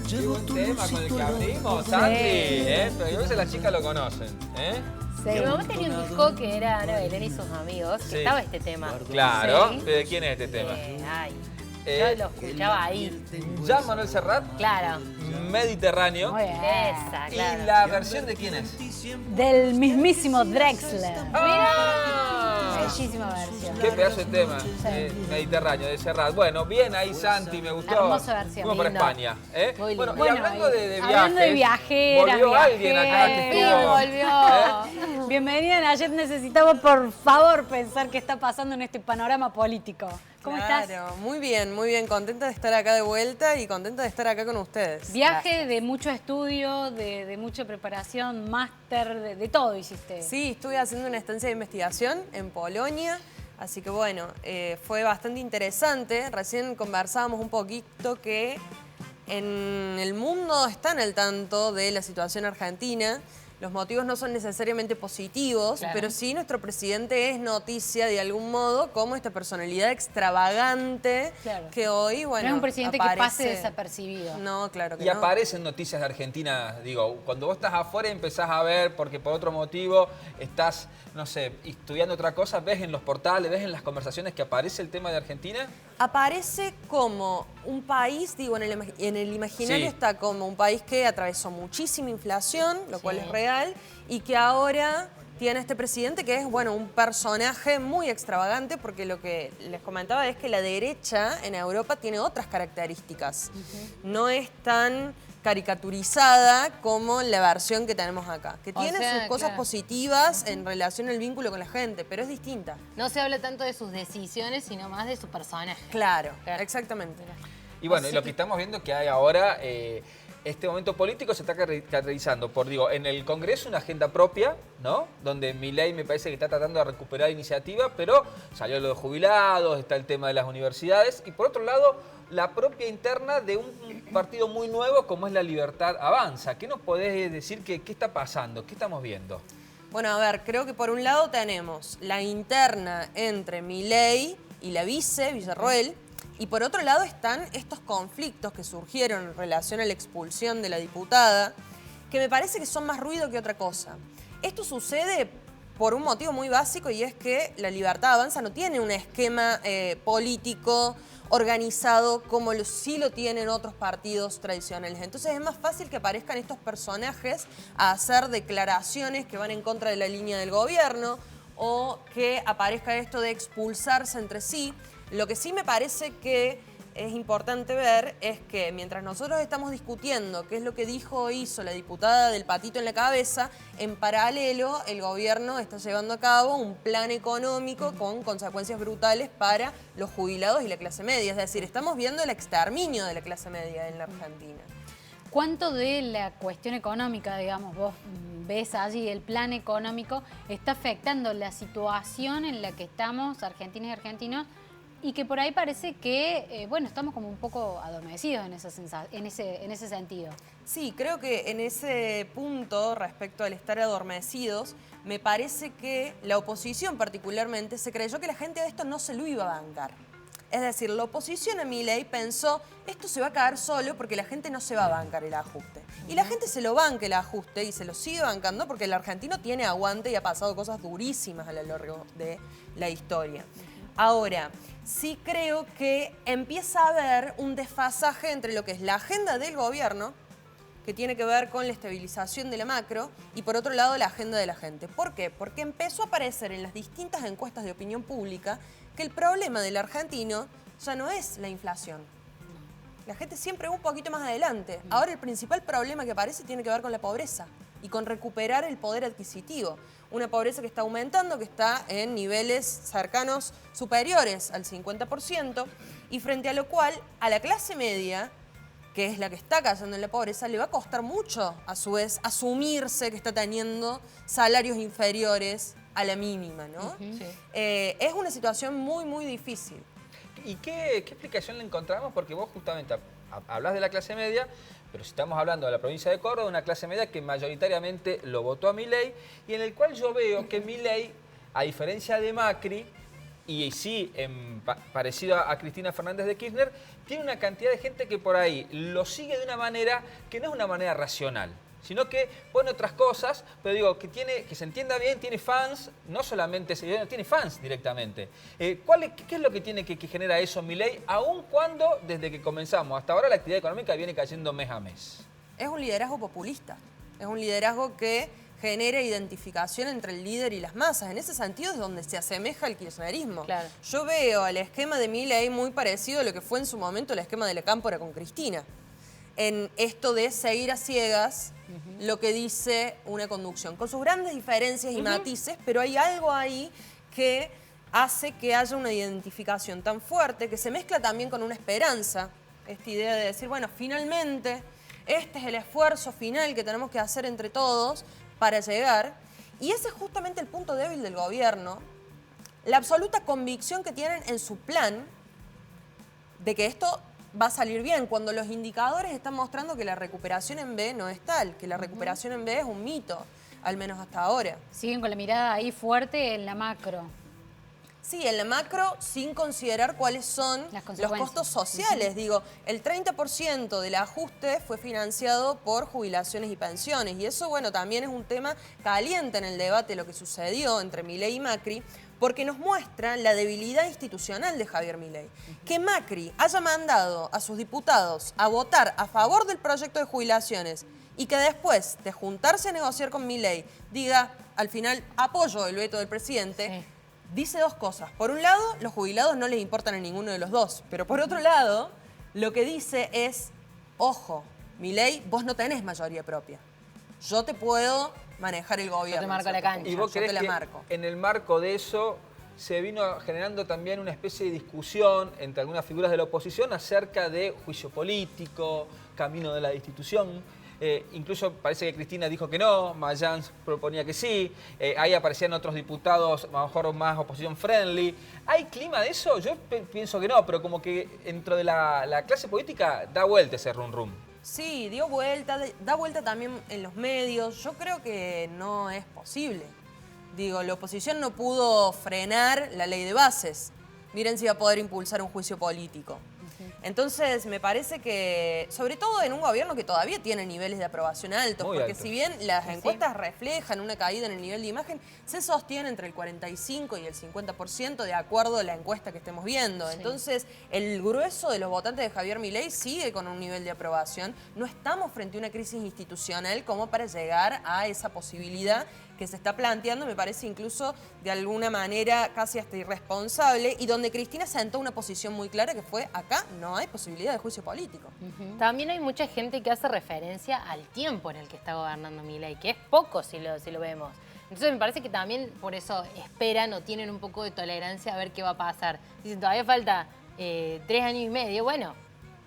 Qué buen tema con el que abrimos, Santi, pero a veces las chicas lo conocen, Sí. Mi mamá tenía un disco que era Ana Belén y sus amigos, que estaba este tema. Claro, Sí. ¿de quién es este tema? Yo lo escuchaba ahí. ¿Ya Manuel Serrat? Claro. Mediterráneo. Muy bien. Esa, claro. ¿Y la versión de quién es? Del mismísimo Drexler. ¡Ah! Bellísima versión. Qué pedazo de tema, Mediterráneo, de Serrat. Bueno, bien ahí, Santi, me gustó. Hermosa versión. Fuimos para Lindo. España. Muy Bueno, lindo. y hablando de viajes, hablando de viajeras, volvió alguien acá que Sí, estuvo... volvió. Bienvenida, Nayet. Necesitamos, por favor, pensar qué está pasando en este panorama político. ¿Cómo estás? Claro, muy bien, contenta de estar acá de vuelta y contenta de estar acá con ustedes. Viaje de mucho estudio, de mucha preparación, máster, de todo hiciste. Sí, estuve haciendo una estancia de investigación en Polonia, así que bueno, fue bastante interesante. Recién conversábamos un poquito que en el mundo están al tanto de la situación argentina. Los motivos no son necesariamente positivos, Claro. pero sí nuestro presidente es noticia de algún modo como esta personalidad extravagante Claro. que hoy, bueno, No es un presidente aparece... que pase desapercibido. No, claro que Y no. aparecen noticias de Argentina, digo, cuando vos estás afuera y empezás a ver, porque por otro motivo estás, no sé, estudiando otra cosa, ves en los portales, ves en las conversaciones que aparece el tema de Argentina. Aparece como un país, digo, en el imaginario Sí. está como un país que atravesó muchísima inflación, lo cual es real, y que ahora tiene este presidente que es, bueno, un personaje muy extravagante, porque lo que les comentaba es que la derecha en Europa tiene otras características. No es tan caricaturizada como la versión que tenemos acá, que O tiene sea, sus cosas claro. positivas en relación al vínculo con la gente, pero es distinta. No se habla tanto de sus decisiones, sino más de su personaje. Claro, Claro. exactamente. Y bueno, y lo que estamos viendo que hay ahora, este momento político se está caracterizando por, digo, en el Congreso una agenda propia, ¿no? Donde Milei me parece que está tratando de recuperar iniciativa, pero salió lo de jubilados, está el tema de las universidades, y por otro lado, la propia interna de un partido muy nuevo como es La Libertad Avanza. ¿Qué nos podés decir? ¿Qué está pasando? ¿Qué estamos viendo? Bueno, a ver, creo que por un lado tenemos la interna entre Milei y la Villarroel, y por otro lado están estos conflictos que surgieron en relación a la expulsión de la diputada, que me parece que son más ruido que otra cosa. Esto sucede por un motivo muy básico y es que La Libertad Avanza no tiene un esquema político organizado como sí lo tienen otros partidos tradicionales. Entonces es más fácil que aparezcan estos personajes a hacer declaraciones que van en contra de la línea del gobierno o que aparezca esto de expulsarse entre sí. Lo que sí me parece que es importante ver es que mientras nosotros estamos discutiendo qué es lo que dijo o hizo la diputada del patito en la cabeza, en paralelo el gobierno está llevando a cabo un plan económico con consecuencias brutales para los jubilados y la clase media. Es decir, estamos viendo el exterminio de la clase media en la Argentina. ¿Cuánto de la cuestión económica, digamos, vos ves allí, el plan económico, está afectando la situación en la que estamos, argentinas y argentinos, y que por ahí parece que, bueno, estamos como un poco adormecidos en ese sentido? Sí, creo que en ese punto, respecto al estar adormecidos, me parece que la oposición particularmente se creyó que la gente de esto no se lo iba a bancar. Es decir, la oposición a Milei pensó, esto se va a caer solo porque la gente no se va a bancar el ajuste. Y la gente se lo banca el ajuste y se lo sigue bancando porque el argentino tiene aguante y ha pasado cosas durísimas a lo largo de la historia. Ahora, sí creo que empieza a haber un desfasaje entre lo que es la agenda del gobierno, que tiene que ver con la estabilización de la macro, y por otro lado la agenda de la gente. ¿Por qué? Porque empezó a aparecer en las distintas encuestas de opinión pública que el problema del argentino ya no es la inflación. La gente siempre va un poquito más adelante. Ahora el principal problema que aparece tiene que ver con la pobreza y con recuperar el poder adquisitivo. Una pobreza que está aumentando, que está en niveles cercanos superiores al 50%, y frente a lo cual a la clase media, que es la que está cayendo en la pobreza, le va a costar mucho, a su vez, asumirse que está teniendo salarios inferiores a la mínima, ¿no? Sí. Es una situación muy, muy difícil. ¿Y qué explicación le encontramos? Porque vos justamente hablas de la clase media, pero si estamos hablando de la provincia de Córdoba, una clase media que mayoritariamente lo votó a Milei y en el cual yo veo que Milei, a diferencia de Macri, y sí, parecido a Cristina Fernández de Kirchner, tiene una cantidad de gente que por ahí lo sigue de una manera que no es una manera racional, sino que pone otras cosas, pero digo, que se entienda bien, tiene fans, no solamente seguidores, tiene fans directamente. ¿Qué es lo que tiene que genera eso Milei, aun cuando desde que comenzamos hasta ahora la actividad económica viene cayendo mes a mes? Es un liderazgo populista, es un liderazgo que genera identificación entre el líder y las masas. En ese sentido es donde se asemeja al kirchnerismo. Claro. Yo veo al esquema de Milei muy parecido a lo que fue en su momento el esquema de la Cámpora con Cristina. En esto de seguir a ciegas lo que dice una conducción, con sus grandes diferencias y matices, pero hay algo ahí que hace que haya una identificación tan fuerte, que se mezcla también con una esperanza, esta idea de decir, bueno, finalmente este es el esfuerzo final que tenemos que hacer entre todos para llegar, y ese es justamente el punto débil del gobierno, la absoluta convicción que tienen en su plan de que esto va a salir bien, cuando los indicadores están mostrando que la recuperación en B no es tal, que la recuperación en B es un mito, al menos hasta ahora. Siguen con la mirada ahí fuerte en la macro. Sí, en la macro, sin considerar cuáles son los costos sociales. Digo, el 30% del ajuste fue financiado por jubilaciones y pensiones. Y eso, bueno, también es un tema caliente en el debate, lo que sucedió entre Milei y Macri, porque nos muestra la debilidad institucional de Javier Milei. Que Macri haya mandado a sus diputados a votar a favor del proyecto de jubilaciones y que después de juntarse a negociar con Milei diga, al final, apoyo el veto del presidente, Sí. dice dos cosas. Por un lado, los jubilados no les importan a ninguno de los dos. Pero por otro lado, lo que dice es, ojo, Milei, vos no tenés mayoría propia. Yo te puedo manejar el gobierno. Yo te marco la cancha. ¿Y vos Yo creés te la que marco. en el marco de eso se vino generando también una especie de discusión entre algunas figuras de la oposición acerca de juicio político, camino de la destitución? Incluso parece que Cristina dijo que no, Mayans proponía que sí, ahí aparecían otros diputados, a lo mejor más oposición friendly. ¿Hay clima de eso? Yo pienso que no, pero como que dentro de la clase política da vuelta ese rum rum. Sí, dio vuelta, da vuelta también en los medios. Yo creo que no es posible. Digo, la oposición no pudo frenar la ley de bases. Miren si va a poder impulsar un juicio político. Entonces, me parece que, sobre todo en un gobierno que todavía tiene niveles de aprobación altos, Muy porque altos. si bien las encuestas reflejan una caída en el nivel de imagen, se sostiene entre el 45 y el 50% de acuerdo a la encuesta que estemos viendo. Sí. Entonces, el grueso de los votantes de Javier Milei sigue con un nivel de aprobación. No estamos frente a una crisis institucional como para llegar a esa posibilidad que se está planteando, me parece incluso de alguna manera casi hasta irresponsable, y donde Cristina sentó una posición muy clara que fue, acá no hay posibilidad de juicio político. También hay mucha gente que hace referencia al tiempo en el que está gobernando Milei, que es poco si lo vemos. Entonces me parece que también por eso esperan o tienen un poco de tolerancia a ver qué va a pasar. Dicen, todavía falta 3 años y medio, bueno,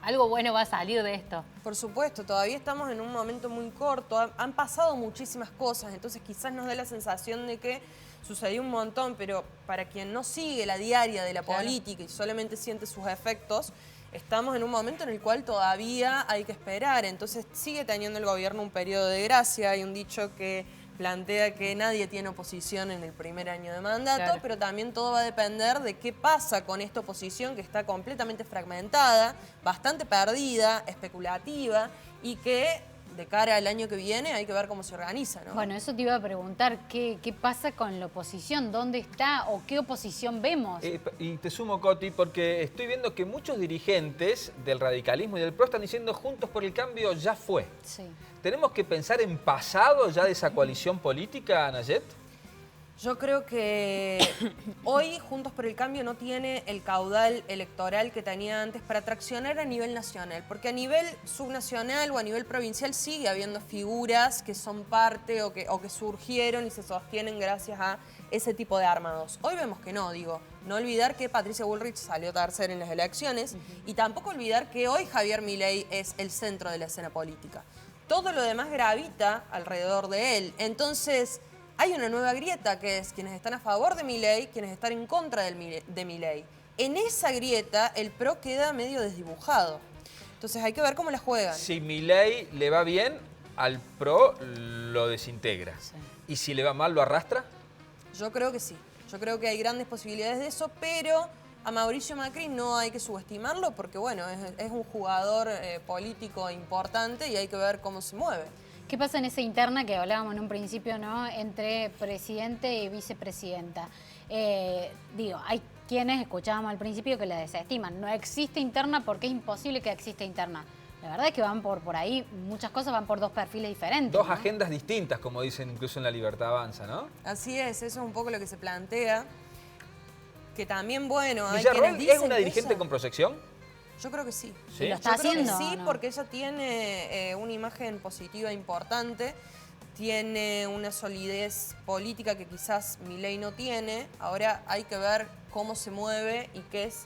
algo bueno va a salir de esto. Por supuesto, todavía estamos en un momento muy corto, han pasado muchísimas cosas, entonces quizás nos dé la sensación de que sucedió un montón, pero para quien no sigue la diaria de la Claro. política y solamente siente sus efectos, estamos en un momento en el cual todavía hay que esperar. Entonces sigue teniendo el gobierno un periodo de gracia. Hay un dicho que plantea que nadie tiene oposición en el primer año de mandato, Claro. pero también todo va a depender de qué pasa con esta oposición que está completamente fragmentada, bastante perdida, especulativa, y que de cara al año que viene hay que ver cómo se organiza, ¿no? Bueno, eso te iba a preguntar, ¿qué pasa con la oposición? ¿Dónde está o qué oposición vemos? Y te sumo, Coti, porque estoy viendo que muchos dirigentes del radicalismo y del PRO están diciendo Juntos por el Cambio ya fue. Sí. ¿Tenemos que pensar en pasado ya de esa coalición política, Nayet? Yo creo que hoy Juntos por el Cambio no tiene el caudal electoral que tenía antes para traccionar a nivel nacional, porque a nivel subnacional o a nivel provincial sigue habiendo figuras que son parte o que surgieron y se sostienen gracias a ese tipo de armados. Hoy vemos que no, digo, no olvidar que Patricia Bullrich salió tercera en las elecciones y tampoco olvidar que hoy Javier Milei es el centro de la escena política. Todo lo demás gravita alrededor de él. Entonces, hay una nueva grieta que es quienes están a favor de Milei, quienes están en contra de Milei. En esa grieta el PRO queda medio desdibujado. Entonces hay que ver cómo la juegan. Si Milei le va bien, al PRO lo desintegra. Sí. ¿Y si le va mal, lo arrastra? Yo creo que sí. Yo creo que hay grandes posibilidades de eso, pero a Mauricio Macri no hay que subestimarlo porque, bueno, es un jugador político importante y hay que ver cómo se mueve. ¿Qué pasa en esa interna que hablábamos en un principio, ¿no? Entre presidente y vicepresidenta? Hay quienes escuchábamos al principio que la desestiman. No existe interna porque es imposible que exista interna. La verdad es que van por ahí, muchas cosas van por dos perfiles diferentes. Dos ¿no? agendas distintas, como dicen incluso en La Libertad Avanza, ¿no? Así es, eso es un poco lo que se plantea. Que también, bueno, hay ¿Villarroel quienes dicen es una que dirigente con proyección? Yo creo que sí. ¿Sí? ¿Y lo está Yo creo que haciendo? sí, ¿O no? porque ella tiene una imagen positiva importante, tiene una solidez política que quizás Milei no tiene. Ahora hay que ver cómo se mueve y qué es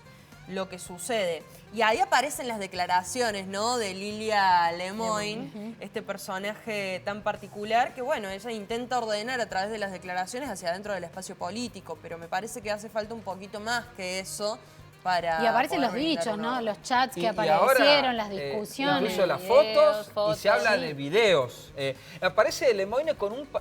lo que sucede. Y ahí aparecen las declaraciones, ¿no?, de Lilia Lemoyne, este personaje tan particular que, bueno, ella intenta ordenar a través de las declaraciones hacia adentro del espacio político, pero me parece que hace falta un poquito más que eso para Y aparecen poder los brindar dichos, una ¿no? obra. Los chats que Y aparecieron, ahora, las discusiones. incluso las Videos, fotos, y se habla sí. de videos. Aparece Lemoyne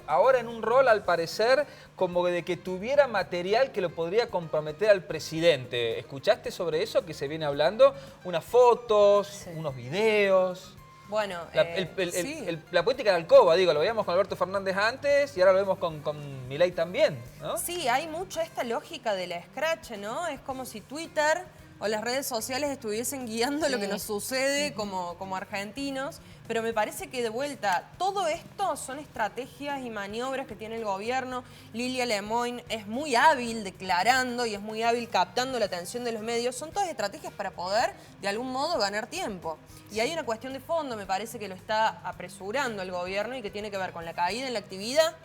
ahora en un rol, al parecer, como de que tuviera material que lo podría comprometer al presidente. ¿Escuchaste sobre eso que se viene hablando? Unas fotos, unos videos. Bueno, sí. La política de alcoba, digo, lo veíamos con Alberto Fernández antes y ahora lo vemos con Milei también, ¿no? Sí, hay mucho esta lógica de la escrache, ¿no? Es como si Twitter o las redes sociales estuviesen guiando lo que nos sucede como argentinos, pero me parece que de vuelta, todo esto son estrategias y maniobras que tiene el gobierno. Lilia Lemoyne es muy hábil declarando y es muy hábil captando la atención de los medios. Son todas estrategias para poder, de algún modo, ganar tiempo. Y hay una cuestión de fondo, me parece que lo está apresurando el gobierno y que tiene que ver con la caída en la actividad.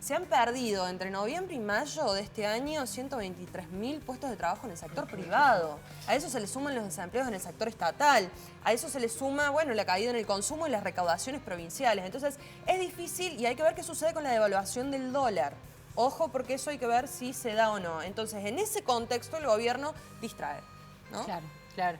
Se han perdido entre noviembre y mayo de este año 123.000 puestos de trabajo en el sector privado. A eso se le suman los desempleos en el sector estatal. A eso se le suma, bueno, la caída en el consumo y las recaudaciones provinciales. Entonces, es difícil y hay que ver qué sucede con la devaluación del dólar. Ojo, porque eso hay que ver si se da o no. Entonces, en ese contexto, el gobierno distrae, ¿no? Claro. Claro.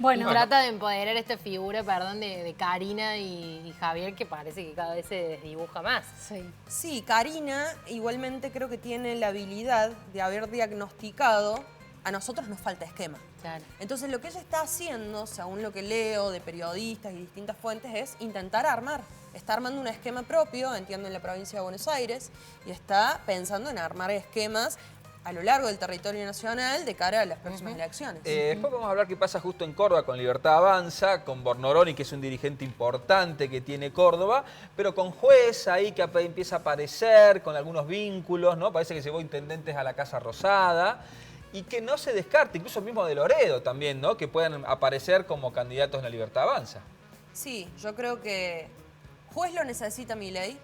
Bueno, Y trata de empoderar esta figura, de Karina y Javier, que parece que cada vez se desdibuja más. sí. Sí, Karina igualmente creo que tiene la habilidad de haber diagnosticado, a nosotros nos falta esquema. Claro. Entonces lo que ella está haciendo, según lo que leo de periodistas y distintas fuentes, es intentar armar. Está armando un esquema propio, entiendo, en la provincia de Buenos Aires, y está pensando en armar esquemas a lo largo del territorio nacional de cara a las próximas elecciones. Después vamos a hablar qué pasa justo en Córdoba con Libertad Avanza, con Bornoroni, que es un dirigente importante que tiene Córdoba, pero con Juez ahí que empieza a aparecer, con algunos vínculos, ¿no? Parece que llevó intendentes a la Casa Rosada. Y que no se descarte, incluso el mismo de Loredo también, ¿no? Que puedan aparecer como candidatos en la Libertad Avanza. Sí, yo creo que Juez lo necesita Milei.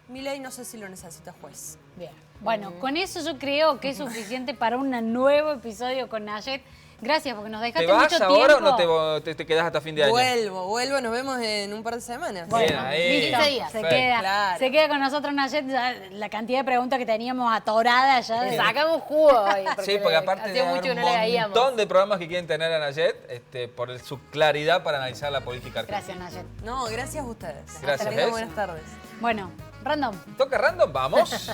Milei no sé si lo necesita Juez. Bien. Bueno, con eso yo creo que es suficiente para un nuevo episodio con Nayet. Gracias, porque nos dejaste ¿Te vas mucho ahora tiempo. o no te quedás hasta fin de año? Vuelvo, nos vemos en un par de semanas. Bueno, Bien, ahí. listo, 15 días. se Perfecto. queda, Claro. se queda con nosotros Nayet, ya la cantidad de preguntas que teníamos atoradas ya. Le sacamos jugo hoy. Sí, porque aparte de hacía haber mucho que un no le veíamos. montón de programas que quieren tener a Nayet, por su claridad para analizar la política argentina. Gracias, Nayet. No, gracias a ustedes. Gracias, Que tengan ¿ves? buenas tardes. Bueno, random. ¿Toca random? Vamos.